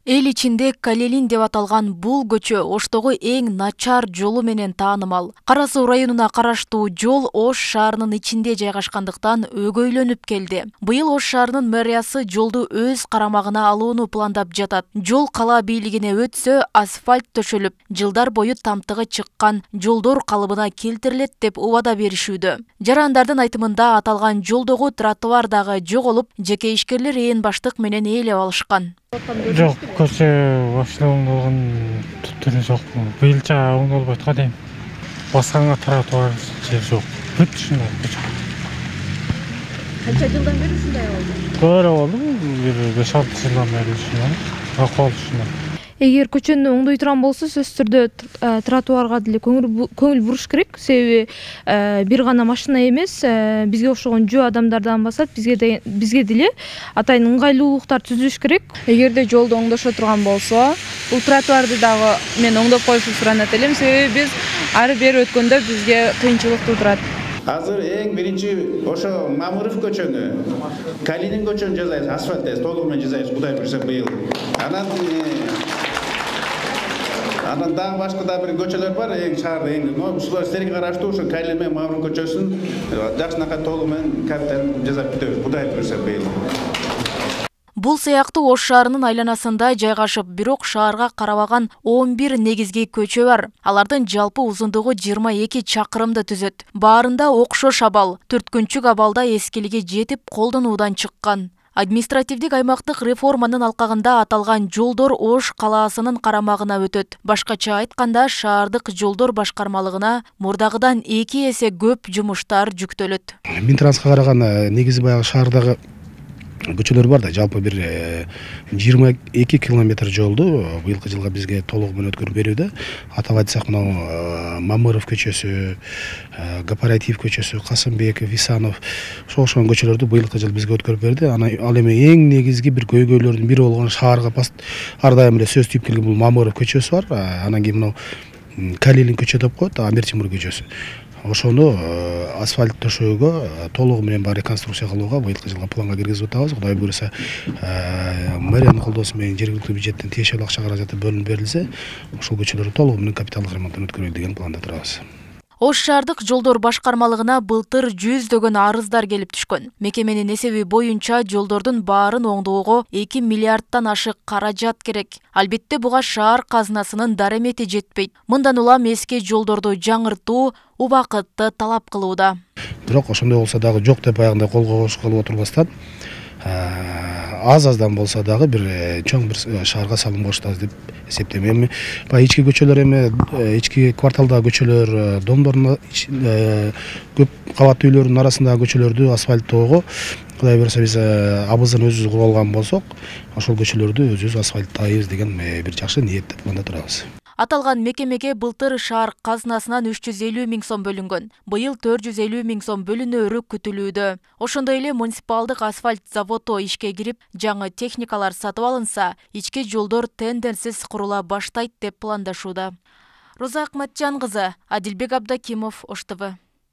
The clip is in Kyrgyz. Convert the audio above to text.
Эл ичинде Калелин деп аталган бул көчө Оштогу эң начар жолу менен таанымал. Кара Суу районуна караштуу жол Ош шаарынын ичинде жайгашкандыктан өгөйлөнүп келди. Быйыл Ош шаарынын мэриясы жолду өз карамагына алууну пландап жатат. Жол кала бийлигине өтсө, асфальт төшөлүп, жылдар бою тамтыгы чыккан жолдор калыбына келтирилет деп убада беришүүдө. Жарандардын айтымында аталган жолдогу тротуар дагы жоголуп, жеке ишкерлер ээн баштык менен ээлеп алышкан. Жок, көчө вообще оңдолгон түтүрү жок. Быйылча оңдолуп аткан дейм. Басканга тротуар жер жок. Бүт ушундай көчө. Канча жылдан бери ушундай болду? Көрө болдум, бир 5-6 жылдан бери ушундай. Акыбал ушундай. Эгер көчөнү оңдой турган болсо, сөзсүз түрдө тротуарга деле көңүл буруш керек. Себеби бир гана машина эмес, бизге окшогон жөө адамдардан басат, бизге деле атайын ыңгайлуулуктар түзүлүш керек. Эгерде жолду оңдошо турган болсо, бул тротуарды дагы мен оңдоп коюшу суранат элем. Себеби биз ары бери өткөндө бизге кыйынчылык туудурат. Азыр эң биринчи ошо Мамыров көчөнү, Калинин көчөнү жасайбыз, асфальт толугу менен жасайбыз, Кудай буйрса быйыл. Анан дагы башка да бир көчөлөр бар, эң шаарда эң. Ушулар силерге караштуу ушу Калин менен Мамыров көчөсүн жакшынакай толугу менен капитал жасап бүтөбүз, Кудай буйрса быйыл. Бул сыяктуу Ош шаарынын айланасында жайгашып, бирок шаарга карабаган 11 негизги көчө бар. Алардын жалпы узундугу 22 чакырымды түзөт. Баарында окшош абал, түрткүнчүк абалда эскилиги жетип, колдонуудан чыккан. Административдик аймактык реформанын алкагында аталган жолдор Ош калаасынын карамагына өтөт. Башкача айтканда, шаардык жолдор башкармалыгына мурдагыдан 2 эсе көп жумуштар жүктөлөт. Минтранска караган негизи баягы шаардагы көчөлөр бар да, жалпы бир 22 километр жолду быйылкы жылга бизге толугу менен өткөрүп берүүдө. Атап айтсак, мына Мамыров көчөсү, Кооператив көчөсү, Касымбеков, Исанов ошол көчөлөрдү быйылкы жыл бизге өткөрүп берди. Ал эми эң негизги бир көйгөйлөрдүн бири болгон шаарга ар дайым эле сөз тийип келген бул Мамыров көчөсү бар. Анан кийин мына Калилин көчө деп коет, Амир Темур көчөсү. Ошону асфальт төшөөгө толугу менен бар реконструкция кылууга быйылкы жылга планга киргизип атабыз. Кудай буйрса, мэриянын колдоосу менен жергиликтүү бюджеттен тиешелүү акча каражаты бөлүнүп берилсе, ошол көчөлөрдү толугу менен капиталдык ремонттон өткөрөлү деген планда турабыз. Ош шаардык жолдор башкармалыгына былтыр 100дөгөн арыздар келип түшкөн. Мекеменин эсеби боюнча жолдордун баарын оңдоого 2 миллиардтан ашык каражат керек. Албетте буга шаар казынасынын даремети жетпейт. Мындан улам эски жолдорду жаңыртуу убакытты талап кылууда. Бирок ошондой болсо дагы жок деп аягында колго кошколуп отурбастан, аз-аздан болсо дагы бир чоң бир шаарга салым коштубуз деп эсептейм. Эми баягы ички көчөлөр, ички кварталдагы көчөлөр, домдордун көп кабаттуу үйлөрдүн арасындагы көчөлөрдү асфальттоого Кудай буйрса биз абызын өзүбүз куруп алган болсок, ошол көчөлөрдү өзүбүз асфальттайбыз деген бир жакшы ниетте планда турабыз. Аталган мекемеге былтыр шаар казынасынан 350 миң сом бөлүнгөн. Быйыл 450 миң сом бөлүнөөрү күтүлүүдө. Ошондой эле муниципалдык асфальт заводу ишке кирип, жаңы техникалар сатып алынса, ички жолдор тендерсиз курула баштайт деп пландашууда. Роза Акматжан кызы, Адилбек Абдакимов, Ош ТВ.